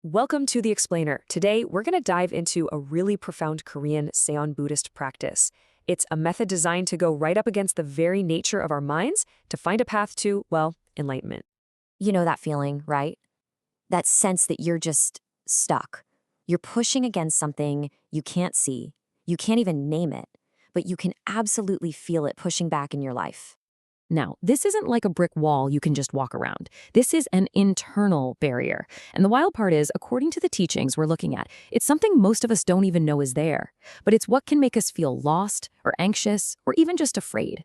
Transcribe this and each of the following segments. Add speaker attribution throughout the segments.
Speaker 1: Welcome to The Explainer. Today, we're going to dive into a really profound Korean Seon Buddhist practice. It's a method designed to go right up against the very nature of our minds to find a path to, well, enlightenment.
Speaker 2: You know that feeling, right? That sense that you're just stuck. You're pushing against something you can't see. You can't even name it, but you can absolutely feel it pushing back in your life.
Speaker 3: Now, this isn't like a brick wall you can just walk around. This is an internal barrier. And the wild part is, according to the teachings we're looking at, it's something most of us don't even know is there. But it's what can make us feel lost or anxious or even just afraid.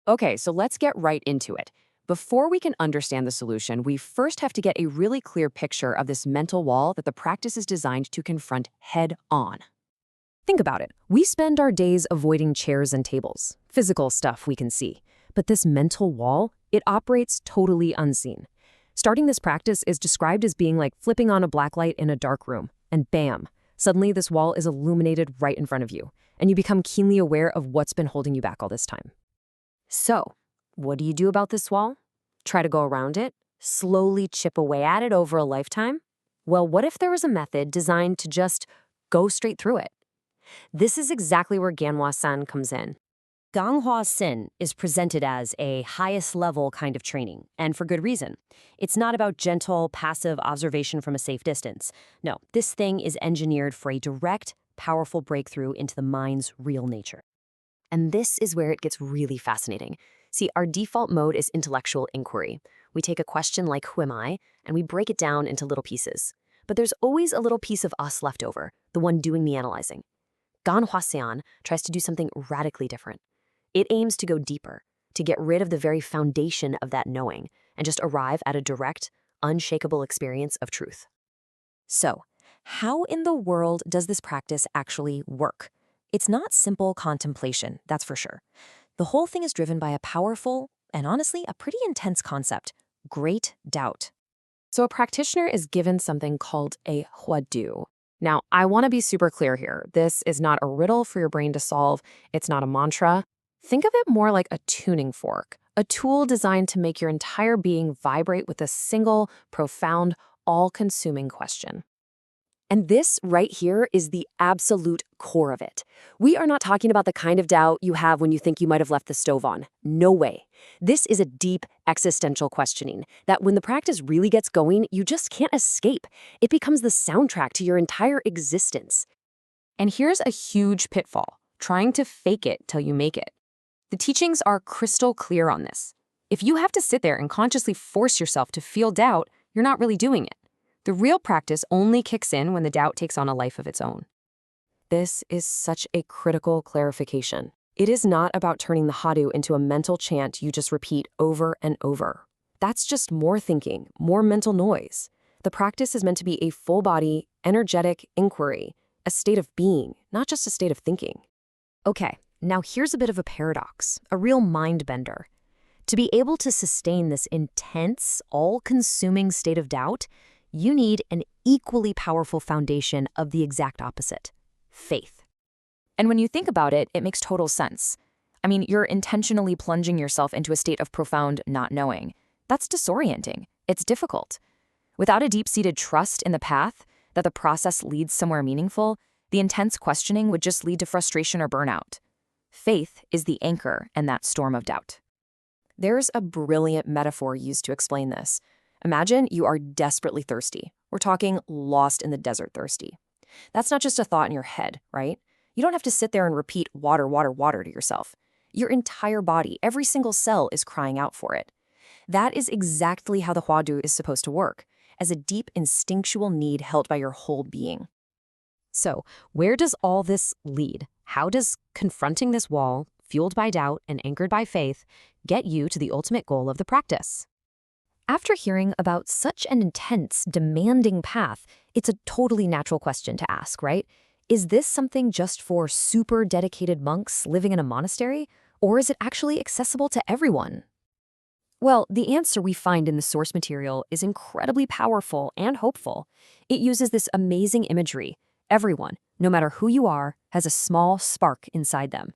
Speaker 4: Okay, so let's get right into it. Before we can understand the solution, we first have to get a really clear picture of this mental wall that the practice is designed to confront head on.
Speaker 3: Think about it. We spend our days avoiding chairs and tables, physical stuff we can see. But this mental wall, it operates totally unseen. Starting this practice is described as being like flipping on a black light in a dark room, and bam, suddenly this wall is illuminated right in front of you, and you become keenly aware of what's been holding you back all this time.
Speaker 2: So, what do you do about this wall? Try to go around it? Slowly chip away at it over a lifetime? Well, what if there was a method designed to just go straight through it? This is exactly where Ganhwaseon comes in. Ganhwaseon is presented as a highest level kind of training, and for good reason. It's not about gentle, passive observation from a safe distance. No, this thing is engineered for a direct, powerful breakthrough into the mind's real nature. And this is where it gets really fascinating. See, our default mode is intellectual inquiry. We take a question like, who am I? And we break it down into little pieces. But there's always a little piece of us left over, the one doing the analyzing. Ganhwaseon tries to do something radically different. It aims to go deeper, to get rid of the very foundation of that knowing, and just arrive at a direct, unshakable experience of truth. So, how in the world does this practice actually work? It's not simple contemplation, that's for sure. The whole thing is driven by a powerful, and honestly, a pretty intense concept: great doubt.
Speaker 4: So a practitioner is given something called a Hwadu. Now, I want to be super clear here. This is not a riddle for your brain to solve. It's not a mantra. Think of it more like a tuning fork, a tool designed to make your entire being vibrate with a single, profound, all-consuming question.
Speaker 1: And this right here is the absolute core of it. We are not talking about the kind of doubt you have when you think you might have left the stove on. No way. This is a deep existential questioning that when the practice really gets going, you just can't escape. It becomes the soundtrack to your entire existence.
Speaker 4: And here's a huge pitfall: trying to fake it till you make it. The teachings are crystal clear on this. If you have to sit there and consciously force yourself to feel doubt, you're not really doing it. The real practice only kicks in when the doubt takes on a life of its own.
Speaker 1: This is such a critical clarification. It is not about turning the Hwadu into a mental chant you just repeat over and over. That's just more thinking, more mental noise. The practice is meant to be a full-body, energetic inquiry, a state of being, not just a state of thinking.
Speaker 2: Okay, now here's a bit of a paradox, a real mind bender. To be able to sustain this intense, all-consuming state of doubt, you need an equally powerful foundation of the exact opposite: faith.
Speaker 3: And when you think about it, it makes total sense. I mean, you're intentionally plunging yourself into a state of profound not knowing. That's disorienting. It's difficult. Without a deep-seated trust in the path, that the process leads somewhere meaningful, the intense questioning would just lead to frustration or burnout. Faith is the anchor in that storm of doubt.
Speaker 1: There's a brilliant metaphor used to explain this. Imagine you are desperately thirsty. We're talking lost in the desert thirsty. That's not just a thought in your head, right? You don't have to sit there and repeat water, water, water to yourself. Your entire body, every single cell is crying out for it. That is exactly how the Hwadu is supposed to work, as a deep instinctual need held by your whole being.
Speaker 2: So, where does all this lead? How does confronting this wall, fueled by doubt and anchored by faith, get you to the ultimate goal of the practice? After hearing about such an intense, demanding path, it's a totally natural question to ask, right? Is this something just for super dedicated monks living in a monastery, or is it actually accessible to everyone? Well, the answer we find in the source material is incredibly powerful and hopeful. It uses this amazing imagery. Everyone, no matter who you are, has a small spark inside them.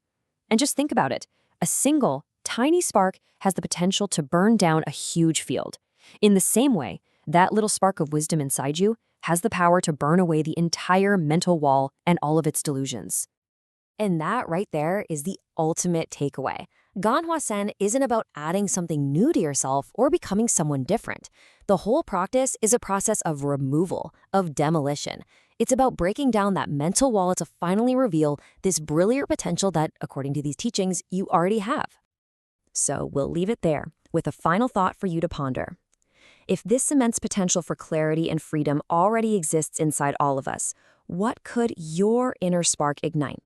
Speaker 2: And just think about it. A single, tiny spark has the potential to burn down a huge field. In the same way, that little spark of wisdom inside you has the power to burn away the entire mental wall and all of its delusions. And that right there is the ultimate takeaway. Ganhwaseon isn't about adding something new to yourself or becoming someone different. The whole practice is a process of removal, of demolition. It's about breaking down that mental wall to finally reveal this brilliant potential that, according to these teachings, you already have. So we'll leave it there with a final thought for you to ponder. If this immense potential for clarity and freedom already exists inside all of us, what could your inner spark ignite?